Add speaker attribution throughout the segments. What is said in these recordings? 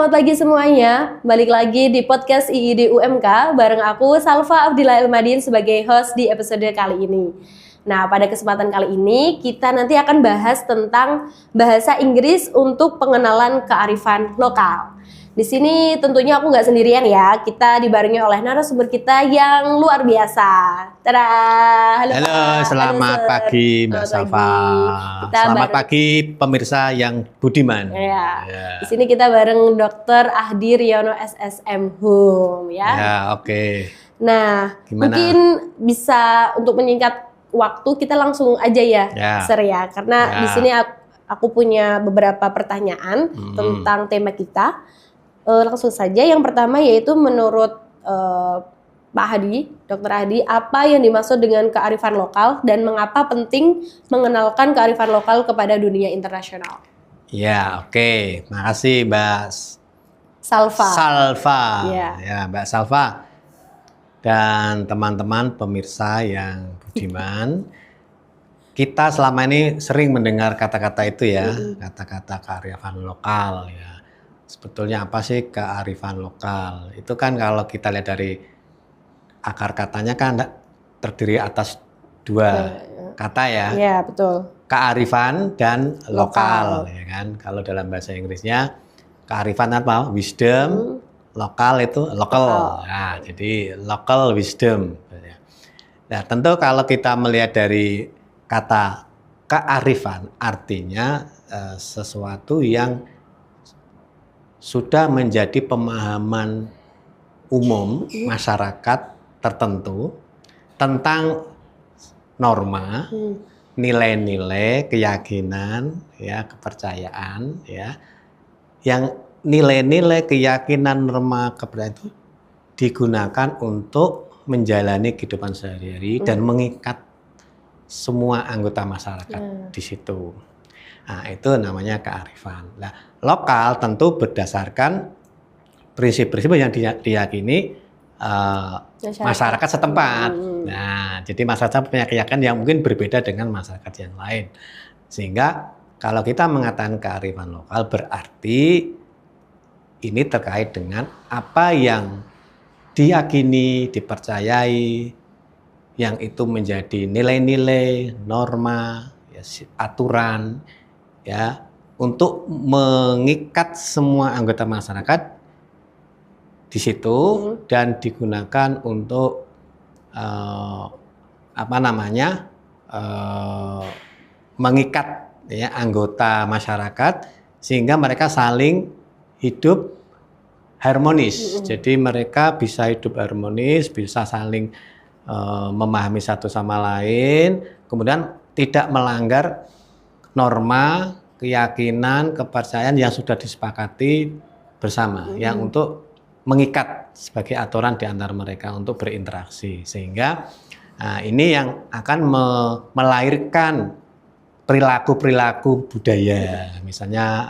Speaker 1: selamat pagi semuanya. Balik lagi di podcast IID UMK bareng aku Salva Abdillah Ilmadin sebagai host di episode kali ini. Nah, pada kesempatan kali ini kita nanti akan bahas tentang bahasa Inggris untuk pengenalan kearifan lokal. Di sini tentunya aku nggak sendirian ya, kita dibarengi oleh narasumber kita yang luar biasa. Tada!
Speaker 2: Halo, selamat pagi Mbak Salva. Selamat pagi pemirsa yang budiman.
Speaker 1: Ya. Di sini kita bareng Dr. Ahdi Riono SSM Hum ya.
Speaker 2: Ya, oke.
Speaker 1: Nah,
Speaker 2: Gimana?
Speaker 1: mungkin bisa untuk menyingkat waktu kita langsung aja ya, Sir ya. Karena di sini aku punya beberapa pertanyaan tentang tema kita. Langsung saja, yang pertama yaitu menurut Pak Hadi, Dr. Hadi, apa yang dimaksud dengan kearifan lokal dan mengapa penting mengenalkan kearifan lokal kepada dunia internasional?
Speaker 2: Ya, oke. Makasih Mbak
Speaker 1: Salva.
Speaker 2: Ya, Mbak Salva dan teman-teman pemirsa yang budiman. Kita selama ini sering mendengar kata-kata itu ya, kata-kata kearifan lokal ya. Sebetulnya apa sih kearifan lokal? Itu kan kalau kita lihat dari akar katanya kan terdiri atas dua kata ya.
Speaker 1: Iya, betul.
Speaker 2: Kearifan dan lokal ya kan. Kalau dalam bahasa Inggrisnya kearifan apa? Wisdom, lokal itu local. Nah, jadi local wisdom. Nah, tentu kalau kita melihat dari kata kearifan artinya sesuatu yang sudah menjadi pemahaman umum masyarakat tertentu tentang norma, nilai-nilai, keyakinan, ya, kepercayaan, ya, yang nilai-nilai, keyakinan, norma, kepercayaan itu digunakan untuk menjalani kehidupan sehari-hari dan mengikat semua anggota masyarakat di situ. Nah, itu namanya kearifan. Nah, lokal tentu berdasarkan prinsip-prinsip yang diyakini masyarakat setempat. Nah, jadi masyarakat punya keyakinan yang mungkin berbeda dengan masyarakat yang lain. Sehingga kalau kita mengatakan kearifan lokal berarti ini terkait dengan apa yang diyakini, dipercayai, yang itu menjadi nilai-nilai, norma, ya, aturan, ya, untuk mengikat semua anggota masyarakat di situ dan digunakan untuk mengikat ya anggota masyarakat sehingga mereka saling hidup harmonis. Jadi mereka bisa hidup harmonis, bisa saling memahami satu sama lain, kemudian tidak melanggar norma, keyakinan, kepercayaan yang sudah disepakati bersama, yang untuk mengikat sebagai aturan di antara mereka untuk berinteraksi. Sehingga ini yang akan melahirkan perilaku-perilaku budaya, misalnya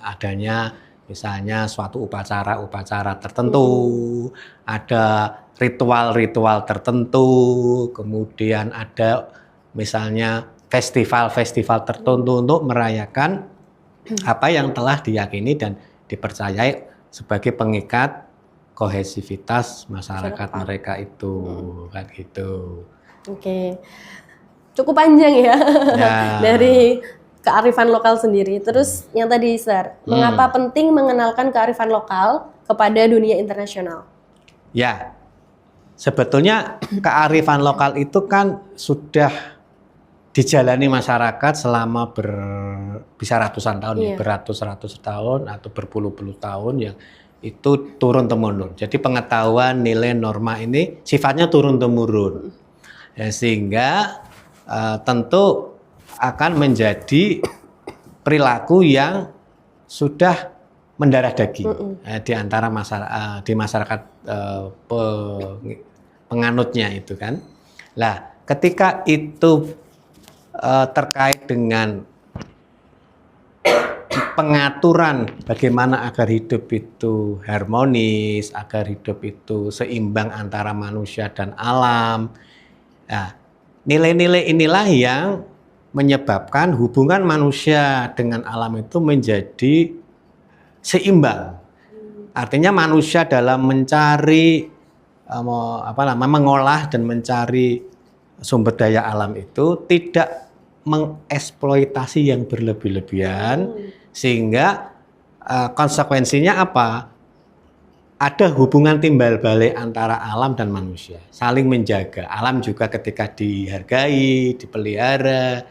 Speaker 2: adanya misalnya suatu upacara-upacara tertentu, ada ritual-ritual tertentu, kemudian ada misalnya festival-festival tertentu untuk merayakan apa yang telah diyakini dan dipercayai sebagai pengikat kohesivitas masyarakat mereka itu, kayak gitu.
Speaker 1: Oke, cukup panjang ya. Dari kearifan lokal sendiri. Terus yang tadi, Sir, mengapa penting mengenalkan kearifan lokal kepada dunia internasional?
Speaker 2: Ya, sebetulnya kearifan lokal itu kan sudah dijalani masyarakat selama bisa ratusan tahun, ya, beratus-ratus tahun atau berpuluh-puluh tahun yang itu turun-temurun. Jadi pengetahuan nilai norma ini sifatnya turun-temurun, ya, sehingga tentu akan menjadi perilaku yang sudah mendarah daging di antara masyarakat penganutnya itu kan. Nah, ketika itu terkait dengan pengaturan bagaimana agar hidup itu harmonis, agar hidup itu seimbang antara manusia dan alam. Nah, nilai-nilai inilah yang menyebabkan hubungan manusia dengan alam itu menjadi seimbang. Artinya manusia dalam mencari mengolah dan mencari sumber daya alam itu tidak mengeksploitasi yang berlebih-lebihan, sehingga konsekuensinya apa? Ada hubungan timbal balik antara alam dan manusia, saling menjaga. Alam juga ketika dihargai, dipelihara,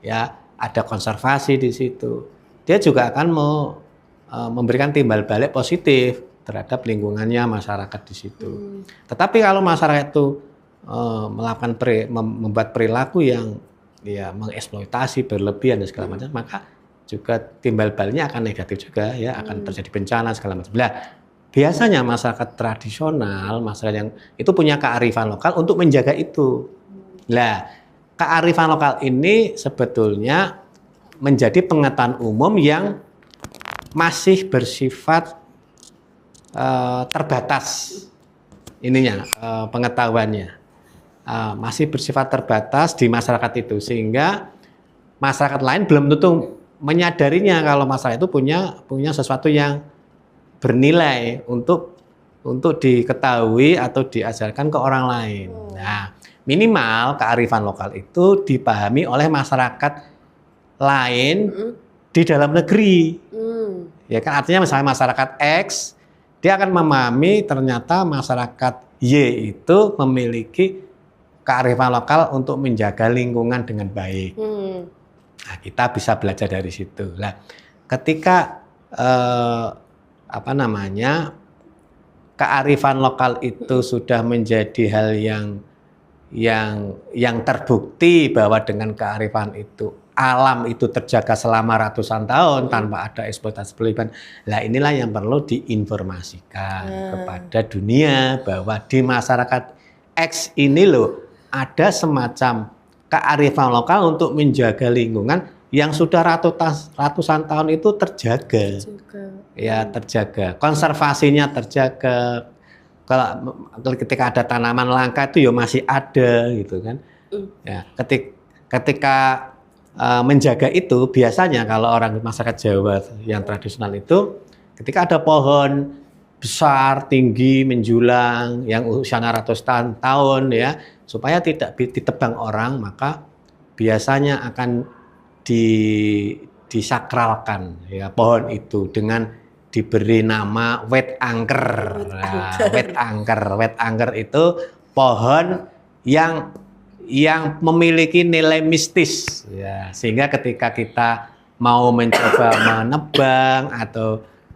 Speaker 2: ya ada konservasi di situ. Dia juga akan memberikan timbal balik positif terhadap lingkungannya, masyarakat di situ. Tetapi kalau masyarakat itu membuat perilaku yang mengeksploitasi berlebihan dan segala macam, maka juga timbal baliknya akan negatif juga, ya akan terjadi bencana segala macam. Nah, biasanya masyarakat tradisional, masyarakat yang itu punya kearifan lokal untuk menjaga itu. Nah, kearifan lokal ini sebetulnya menjadi pengetahuan umum yang masih bersifat terbatas pengetahuannya. Masih bersifat terbatas di masyarakat itu, sehingga masyarakat lain belum tentu menyadarinya kalau masyarakat itu punya sesuatu yang bernilai untuk diketahui atau diajarkan ke orang lain. Nah, minimal kearifan lokal itu dipahami oleh masyarakat lain di dalam negeri. Ya kan, artinya misalnya masyarakat X, dia akan memahami ternyata masyarakat Y itu memiliki kearifan lokal untuk menjaga lingkungan dengan baik. Nah, kita bisa belajar dari situ. Nah, ketika kearifan lokal itu sudah menjadi hal yang terbukti bahwa dengan kearifan itu alam itu terjaga selama ratusan tahun tanpa ada eksploitasi berlebihan. Nah, inilah yang perlu diinformasikan kepada dunia bahwa di masyarakat X ini loh ada semacam kearifan lokal untuk menjaga lingkungan yang sudah ratusan tahun itu terjaga. Ya, terjaga. Konservasinya terjaga. Kalau ketika ada tanaman langka itu ya masih ada gitu kan. Ya, ketika menjaga itu biasanya kalau orang masyarakat Jawa yang tradisional itu ketika ada pohon besar, tinggi, menjulang yang usianya ratusan tahun ya, supaya tidak ditebang orang, maka biasanya akan disakralkan ya pohon itu dengan diberi nama wet angker. Wet angker itu pohon yang memiliki nilai mistis ya, sehingga ketika kita mau mencoba menebang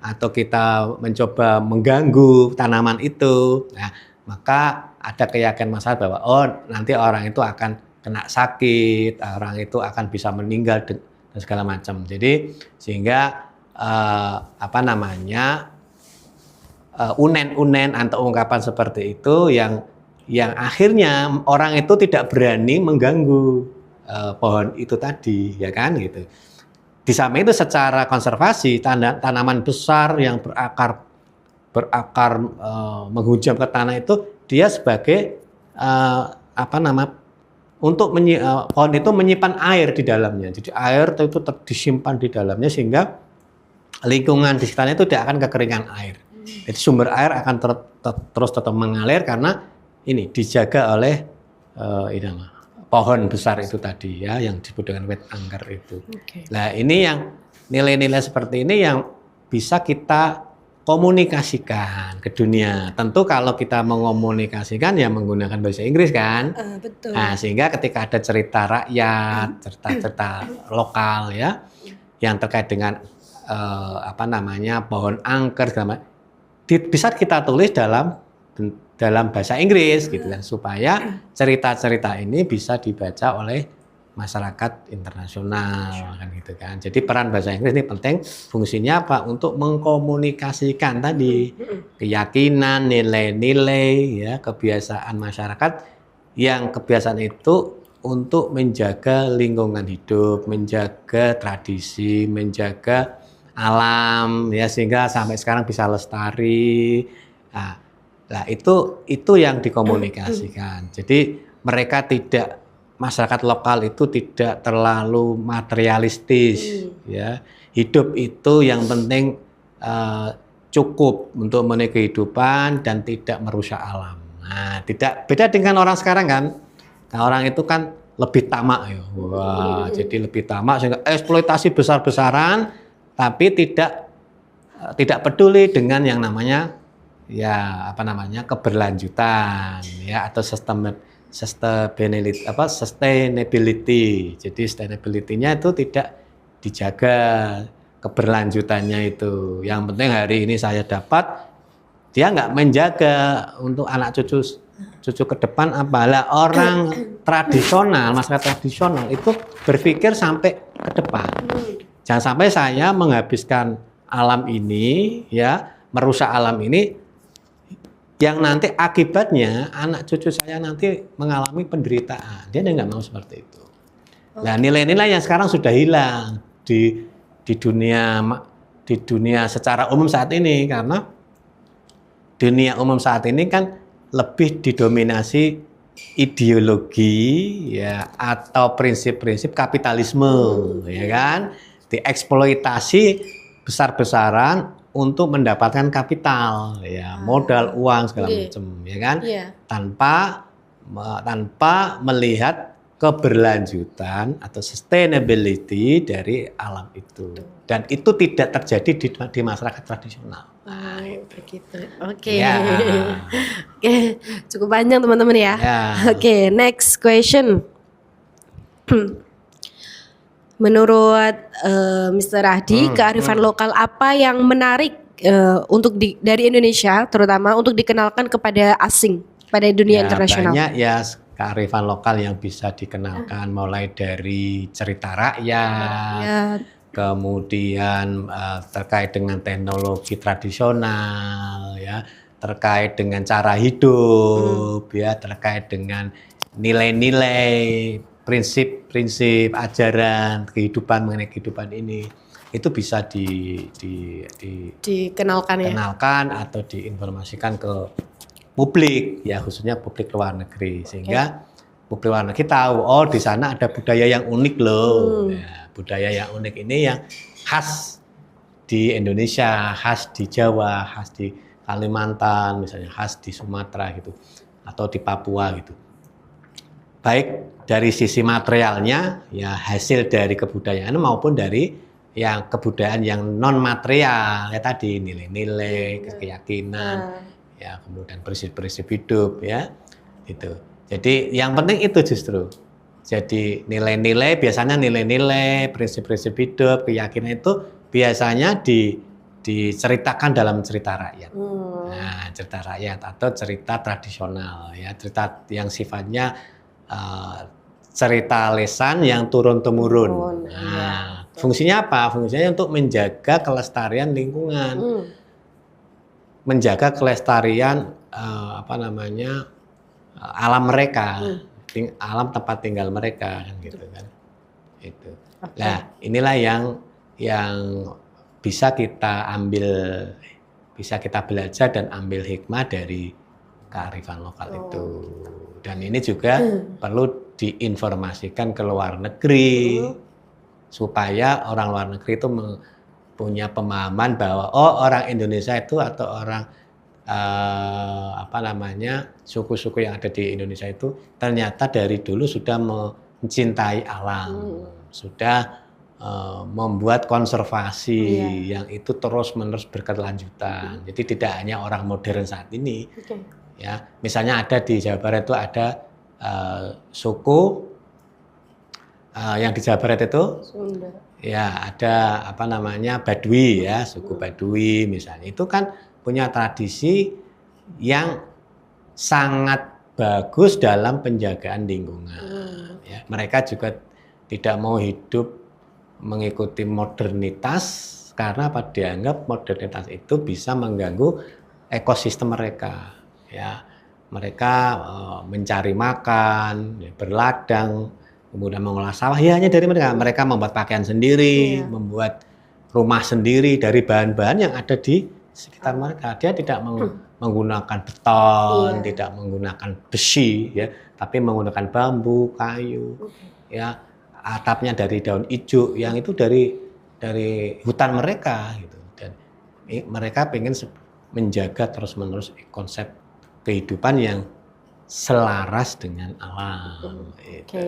Speaker 2: atau kita mencoba mengganggu tanaman itu, nah, maka ada keyakinan masyarakat bahwa nanti orang itu akan kena sakit, orang itu akan bisa meninggal dan segala macam. Jadi sehingga unen-unen atau ungkapan seperti itu yang akhirnya orang itu tidak berani mengganggu pohon itu tadi, ya kan gitu. Di samping itu secara konservasi tanaman besar yang berakar menghujam ke tanah itu dia sebagai untuk pohon itu menyimpan air di dalamnya. Jadi air itu disimpan di dalamnya sehingga lingkungan di sekitarnya itu tidak akan kekeringan air. Jadi sumber air akan terus tetap mengalir karena ini dijaga oleh pohon besar itu tadi ya, yang disebut dengan wet angker itu. Nah, ini yang nilai-nilai seperti ini yang bisa kita komunikasikan ke dunia. Tentu kalau kita mengomunikasikan ya menggunakan bahasa Inggris kan.
Speaker 1: Betul.
Speaker 2: Nah, sehingga ketika ada cerita rakyat, cerita lokal ya, yang terkait dengan pohon angker bisa kita tulis dalam bahasa Inggris gitu kan, supaya cerita-cerita ini bisa dibaca oleh masyarakat internasional kan gitu kan. Jadi peran bahasa Inggris ini penting, fungsinya apa? Untuk mengkomunikasikan tadi keyakinan, nilai-nilai ya, kebiasaan masyarakat yang kebiasaan itu untuk menjaga lingkungan hidup, menjaga tradisi, menjaga alam ya, sehingga sampai sekarang bisa lestari. Nah, itu yang dikomunikasikan. Jadi masyarakat lokal itu tidak terlalu materialistis ya. Hidup itu yang penting cukup untuk memenuhi kehidupan dan tidak merusak alam. Nah, tidak beda dengan orang sekarang kan. Nah, orang itu kan lebih tamak ya. Wah, jadi lebih tamak sehingga eksploitasi besar-besaran tapi tidak peduli dengan yang namanya ya keberlanjutan ya atau sustainability. Jadi sustainability-nya itu tidak dijaga keberlanjutannya itu. Yang penting hari ini saya dapat, dia nggak menjaga untuk anak cucu ke depan apalah. Orang tradisional, masyarakat tradisional itu berpikir sampai ke depan. Jangan sampai saya menghabiskan alam ini ya, merusak alam ini yang nanti akibatnya anak cucu saya nanti mengalami penderitaan. Dia nggak mau seperti itu. Nah, nilai-nilai yang sekarang sudah hilang di dunia secara umum saat ini, karena dunia umum saat ini kan lebih didominasi ideologi ya atau prinsip-prinsip kapitalisme ya kan, dieksploitasi besar-besaran untuk mendapatkan kapital ya, modal uang segala macam ya kan, tanpa melihat keberlanjutan atau sustainability dari alam itu. Dan itu tidak terjadi di masyarakat tradisional.
Speaker 1: Nah, begitu. Oke. Ya. Oke, cukup panjang teman-teman ya. Oke, next question. Menurut Mr. Rahdi, kearifan lokal apa yang menarik untuk dari Indonesia, terutama untuk dikenalkan kepada asing pada dunia internasional?
Speaker 2: Banyak ya kearifan lokal yang bisa dikenalkan, mulai dari cerita rakyat, kemudian terkait dengan teknologi tradisional, ya, terkait dengan cara hidup, ya, terkait dengan nilai-nilai, prinsip-prinsip, ajaran kehidupan mengenai kehidupan ini, itu bisa dikenalkan atau diinformasikan ke publik, ya khususnya publik luar negeri, sehingga publik luar negeri tahu, oh di sana ada budaya yang unik loh, ya, budaya yang unik ini yang khas di Indonesia, khas di Jawa, khas di Kalimantan, misalnya khas di Sumatera gitu, atau di Papua gitu. Baik dari sisi materialnya, ya hasil dari kebudayaan maupun dari yang kebudayaan yang non material, ya tadi nilai-nilai, keyakinan. Ya, kemudian prinsip-prinsip hidup ya itu. Jadi yang penting itu justru. Jadi nilai-nilai, biasanya nilai-nilai, prinsip-prinsip hidup, keyakinan itu biasanya diceritakan dalam cerita rakyat. Nah, cerita rakyat atau cerita tradisional ya, cerita yang sifatnya cerita lisan yang turun-temurun. Nah, fungsinya apa? Fungsinya untuk menjaga kelestarian lingkungan. Menjaga kelestarian alam mereka, alam tempat tinggal mereka kan gitu kan. Itu. Nah, inilah yang bisa kita belajar dan ambil hikmah dari kearifan lokal itu. Dan ini juga perlu diinformasikan ke luar negeri supaya orang luar negeri itu punya pemahaman bahwa oh orang Indonesia itu atau orang suku-suku yang ada di Indonesia itu ternyata dari dulu sudah mencintai alam, sudah membuat konservasi yang itu terus-menerus berkelanjutan. Jadi tidak hanya orang modern saat ini. Ya, misalnya ada di Jawa Barat itu ada suku yang di Jawa Barat itu Sunda. Ya, ada Badui ya, suku Badui misalnya. Itu kan punya tradisi yang sangat bagus dalam penjagaan lingkungan. Ya, mereka juga tidak mau hidup mengikuti modernitas karena dianggap modernitas itu bisa mengganggu ekosistem mereka. Ya, mereka mencari makan, berladang, kemudian mengolah sawah, ya hanya dari mereka membuat pakaian sendiri, membuat rumah sendiri dari bahan-bahan yang ada di sekitar mereka. Dia tidak menggunakan beton, tidak menggunakan besi, ya, tapi menggunakan bambu, kayu, ya, atapnya dari daun ijuk, yang itu dari hutan mereka, gitu. Dan mereka pengen menjaga terus-menerus konsep kehidupan yang selaras dengan alam.
Speaker 1: Oke.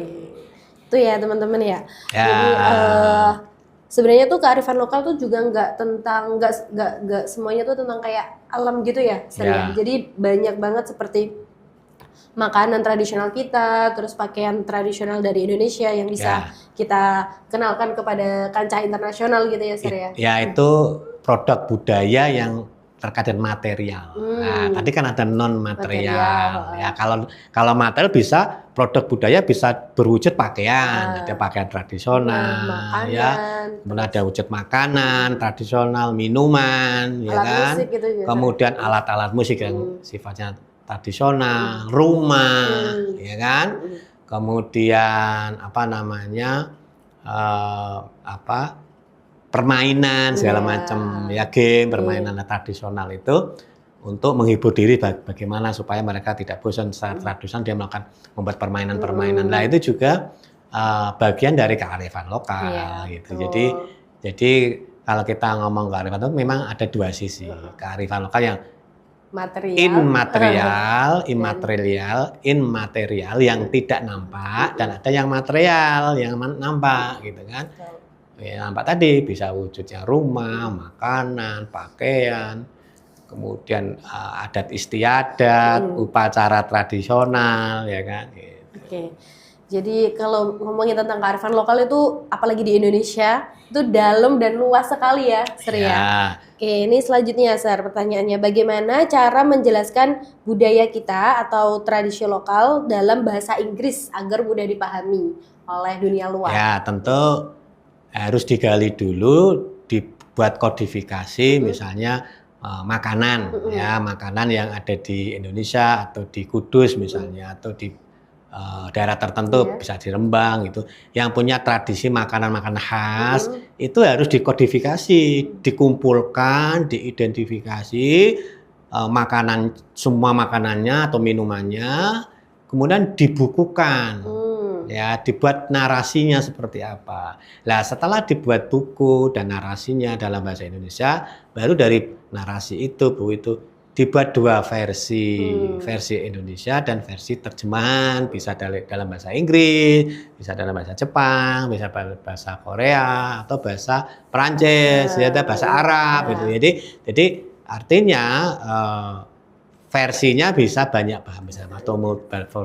Speaker 1: Itu ya teman-teman ya. Jadi sebenarnya tuh kearifan lokal tuh juga nggak semuanya tuh tentang kayak alam gitu ya, Jadi banyak banget seperti makanan tradisional kita, terus pakaian tradisional dari Indonesia yang bisa kita kenalkan kepada kancah internasional gitu ya,
Speaker 2: Ya itu produk budaya yang terkait dengan material. Nah, tadi kan ada non material. Ya kalau material bisa produk budaya bisa berwujud pakaian, ada pakaian tradisional, kemudian ada wujud makanan tradisional, minuman,
Speaker 1: alat musik gitu,
Speaker 2: kemudian alat-alat musik yang sifatnya tradisional, rumah, ya kan? Kemudian permainan segala macam, ya game, permainan tradisional itu untuk menghibur diri bagaimana supaya mereka tidak bosan secara tradisional dia membuat permainan-permainan. Nah itu juga bagian dari kearifan lokal gitu. Jadi kalau kita ngomong kearifan lokal memang ada dua sisi, kearifan lokal yang immaterial yang tidak nampak dan ada yang material yang nampak gitu kan. Ya, nampak tadi bisa wujudnya rumah, makanan, pakaian, kemudian adat istiadat, upacara tradisional ya kan gitu.
Speaker 1: Jadi kalau ngomongin tentang kearifan lokal itu apalagi di Indonesia itu dalam dan luas sekali ya, Oke, ini selanjutnya pertanyaannya, bagaimana cara menjelaskan budaya kita atau tradisi lokal dalam bahasa Inggris agar mudah dipahami oleh dunia luar?
Speaker 2: Ya, tentu harus digali dulu, dibuat kodifikasi, misalnya makanan, makanan yang ada di Indonesia atau di Kudus misalnya, atau di daerah tertentu bisa di Rembang gitu, yang punya tradisi makanan-makanan khas itu harus dikodifikasi, dikumpulkan, diidentifikasi semua makanannya atau minumannya, kemudian dibukukan. Ya, dibuat narasinya seperti apa. Nah, setelah dibuat buku dan narasinya dalam bahasa Indonesia, baru dari narasi itu, buku itu dibuat dua versi, versi Indonesia dan versi terjemahan, bisa dalam bahasa Inggris, bisa dalam bahasa Jepang, bisa bahasa Korea atau bahasa Perancis, bahasa Arab gitu. Jadi artinya versinya bisa banyak bahasa atau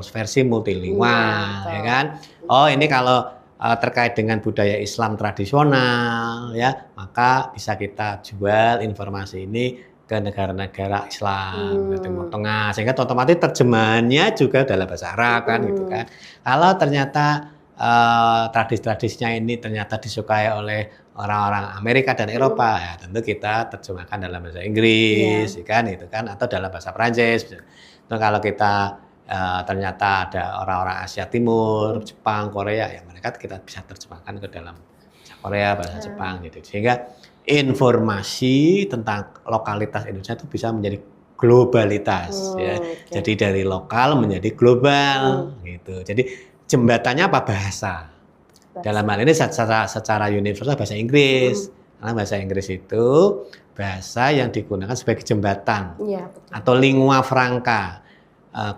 Speaker 2: versi multilingual, ya kan? Oh, ini kalau terkait dengan budaya Islam tradisional, ya, maka bisa kita jual informasi ini ke negara-negara Islam ke Timur Tengah, sehingga otomatis terjemahannya juga dalam bahasa Arab kan, gitu kan? Kalau ternyata tradisi-tradisinya ini ternyata disukai oleh orang-orang Amerika dan Eropa, ya tentu kita terjemahkan dalam bahasa Inggris, kan, itu kan, atau dalam bahasa Prancis. Nah, kalau kita ternyata ada orang-orang Asia Timur, Jepang, Korea, ya mereka kita bisa terjemahkan ke dalam bahasa Korea, bahasa Jepang, gitu. Sehingga informasi tentang lokalitas Indonesia itu bisa menjadi globalitas, ya. Jadi dari lokal menjadi global, gitu. Jadi jembatannya apa? Bahasa. Dalam hal ini secara universal bahasa Inggris. Karena bahasa Inggris itu bahasa yang digunakan sebagai jembatan atau lingua franca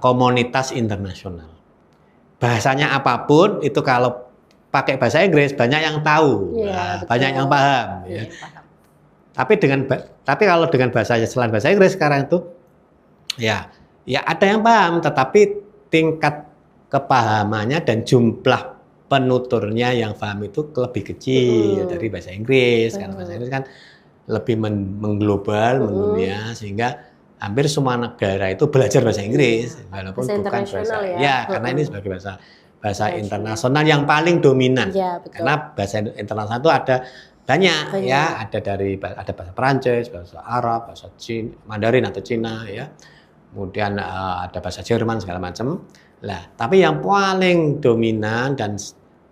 Speaker 2: komunitas internasional. Bahasanya apapun itu kalau pakai bahasa Inggris banyak yang tahu, banyak yang paham. Tapi kalau dengan bahasa selain bahasa Inggris sekarang itu ya ada yang paham, tetapi tingkat kepahamannya dan jumlah penuturnya yang paham itu lebih kecil dari bahasa Inggris. Karena bahasa Inggris kan lebih mengglobal, mendunia, sehingga hampir semua negara itu belajar bahasa Inggris, walaupun bukan bahasa karena ini sebagai bahasa internasional yang paling dominan. Karena bahasa internasional itu ada banyak. Ya, ada bahasa Perancis, bahasa Arab, bahasa Cina, Mandarin atau Cina, ya. Kemudian ada bahasa Jerman segala macam. Lah, tapi yang paling dominan dan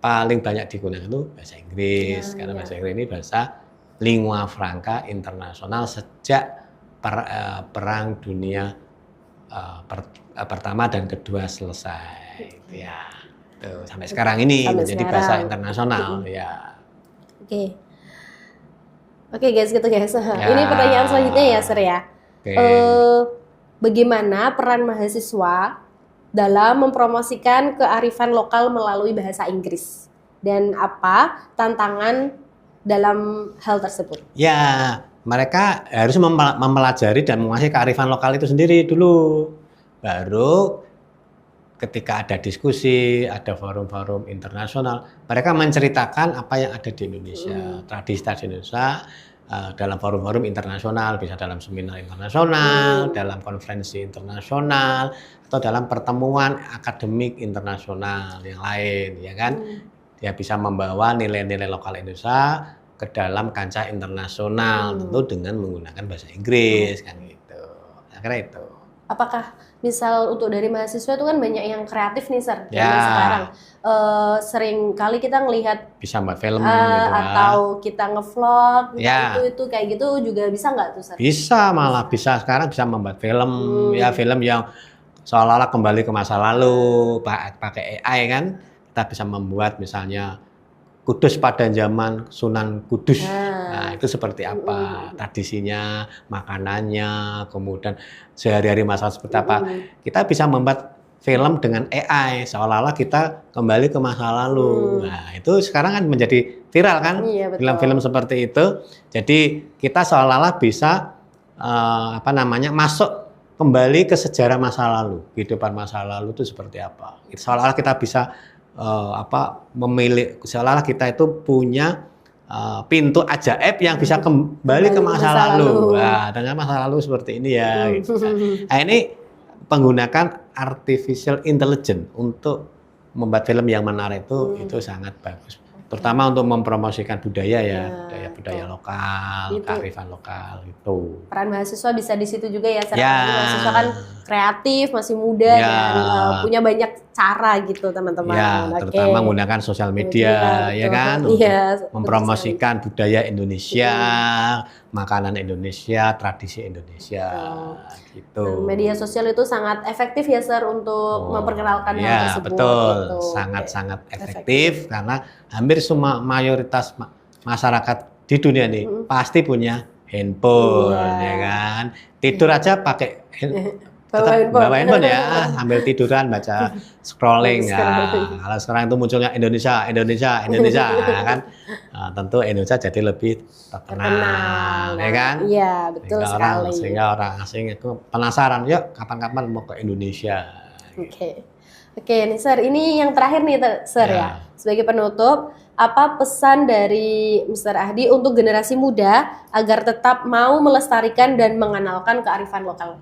Speaker 2: paling banyak digunakan itu bahasa Inggris, karena bahasa Inggris ini bahasa lingua franca internasional sejak Perang Dunia Pertama dan Kedua selesai, ya. Tuh, sampai sekarang ini menjadi bahasa internasional, ya.
Speaker 1: Oke. Oke guys, gitu guys.
Speaker 2: Ya.
Speaker 1: Ini pertanyaan selanjutnya ya, Sir ya.
Speaker 2: Oke.
Speaker 1: Bagaimana peran mahasiswa dalam mempromosikan kearifan lokal melalui bahasa Inggris? Dan apa tantangan dalam hal tersebut?
Speaker 2: Ya, mereka harus mempelajari dan menguasai kearifan lokal itu sendiri dulu. Baru ketika ada diskusi, ada forum-forum internasional, mereka menceritakan apa yang ada di Indonesia, tradisi Indonesia dalam forum-forum internasional, bisa dalam seminar internasional, dalam konferensi internasional, atau dalam pertemuan akademik internasional yang lain, ya kan? Dia bisa membawa nilai-nilai lokal Indonesia ke dalam kancah internasional, tentu dengan menggunakan bahasa Inggris, kan gitu. Akhirnya itu.
Speaker 1: Apakah misal untuk dari mahasiswa itu kan banyak yang kreatif nih, Sir,
Speaker 2: Ya.
Speaker 1: sekarang sering kali kita ngelihat
Speaker 2: Bisa buat film gitu,
Speaker 1: atau kita ngevlog,
Speaker 2: Ya.
Speaker 1: itu kayak gitu juga bisa nggak tuh, Sir?
Speaker 2: Bisa, malah bisa sekarang bisa membuat film, ya film yang seolah-olah kembali ke masa lalu, pakai AI kan, kita bisa membuat misalnya Kudus pada zaman Sunan Kudus. Nah, itu seperti apa tradisinya, makanannya, kemudian sehari-hari masalah seperti apa. Kita bisa membuat film dengan AI seolah-olah kita kembali ke masa lalu. Nah, itu sekarang kan menjadi viral kan,
Speaker 1: Iya, betul.
Speaker 2: film-film seperti itu. Jadi kita seolah-olah bisa masuk kembali ke sejarah masa lalu, kehidupan masa lalu itu seperti apa. Seolah-olah kita bisa memilih, seolah-olah kita itu punya pintu ajaib yang bisa kembali ke masa lalu. Nah, dengan masa lalu seperti ini ya. Gitu. Nah, ini menggunakan artificial intelligence untuk membuat film yang menarik itu sangat bagus. Terutama untuk mempromosikan budaya ya, budaya lokal, kearifan lokal itu.
Speaker 1: Peran mahasiswa bisa di situ juga ya,
Speaker 2: Ya.
Speaker 1: Mahasiswa kan kreatif, masih muda dan punya banyak cara gitu, teman-teman.
Speaker 2: Ya, terutama menggunakan sosial media, ya kan, untuk mempromosikan budaya Indonesia, makanan Indonesia, tradisi Indonesia, gitu.
Speaker 1: Media sosial itu sangat efektif ya, Sir, untuk memperkenalkan hal tersebut.
Speaker 2: Betul,
Speaker 1: gitu.
Speaker 2: sangat-sangat efektif karena hampir semua mayoritas masyarakat di dunia ini pasti punya handphone, ya kan. Tidur aja pakai bawa handphone ya, sambil tiduran baca scrolling ya. Kalau sekarang itu munculnya Indonesia kan, tentu Indonesia jadi lebih terkenal, ya kan?
Speaker 1: Iya, betul sekali.
Speaker 2: Sehingga orang asing itu penasaran, yuk kapan-kapan mau ke Indonesia.
Speaker 1: Oke, nih Sir, ini yang terakhir nih, Sir ya. Sebagai penutup, apa pesan dari Mr. Ahdi untuk generasi muda agar tetap mau melestarikan dan mengenalkan kearifan lokal?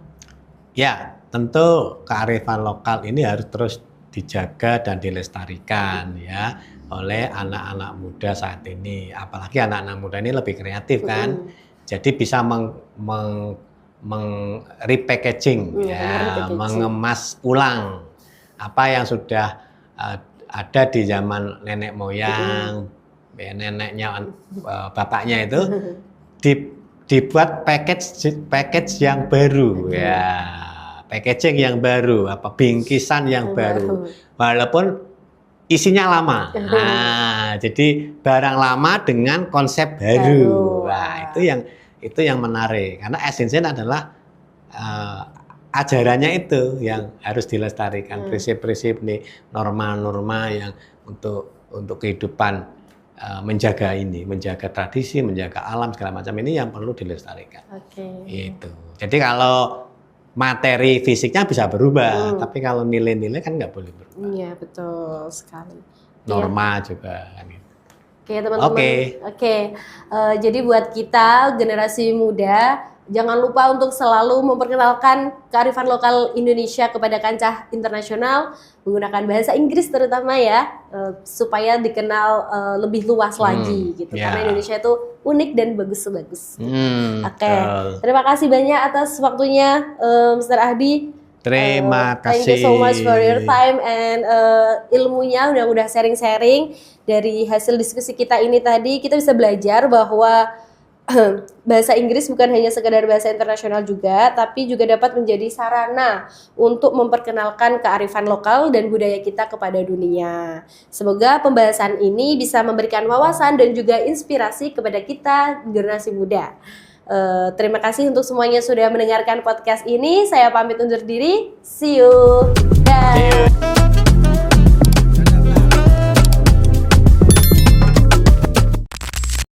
Speaker 2: Ya, tentu kearifan lokal ini harus terus dijaga dan dilestarikan ya oleh anak-anak muda saat ini. Apalagi anak-anak muda ini lebih kreatif kan. Jadi bisa repackaging ya, mengemas ulang apa yang sudah ada di zaman nenek moyang, neneknya, bapaknya itu dibuat package yang baru ya, packaging yang baru, bingkisan yang baru, walaupun isinya lama. Nah, jadi barang lama dengan konsep baru. Nah, itu yang menarik karena esensinya adalah ajarannya itu yang harus dilestarikan, prinsip-prinsip nih, norma-norma yang untuk kehidupan, menjaga tradisi, menjaga alam segala macam ini yang perlu dilestarikan. Itu. Jadi kalau materi fisiknya bisa berubah, tapi kalau nilai-nilai kan nggak boleh berubah.
Speaker 1: Iya, betul sekali.
Speaker 2: Norma juga kan gitu.
Speaker 1: Oke, teman-teman. Jadi buat kita generasi muda, jangan lupa untuk selalu memperkenalkan kearifan lokal Indonesia kepada kancah internasional menggunakan bahasa Inggris terutama ya, supaya dikenal lebih luas lagi gitu. Karena Indonesia itu unik dan bagus-bagus. Terima kasih banyak atas waktunya, Mr. Ahdi.
Speaker 2: Terima kasih.
Speaker 1: Thank you so much for your time and ilmunya udah sharing-sharing dari hasil diskusi kita ini tadi. Kita bisa belajar bahwa bahasa Inggris bukan hanya sekedar bahasa internasional juga, tapi juga dapat menjadi sarana untuk memperkenalkan kearifan lokal dan budaya kita kepada dunia. Semoga pembahasan ini bisa memberikan wawasan dan juga inspirasi kepada kita generasi muda. Terima kasih untuk semuanya sudah mendengarkan podcast ini. Saya pamit undur diri. See you. Bye.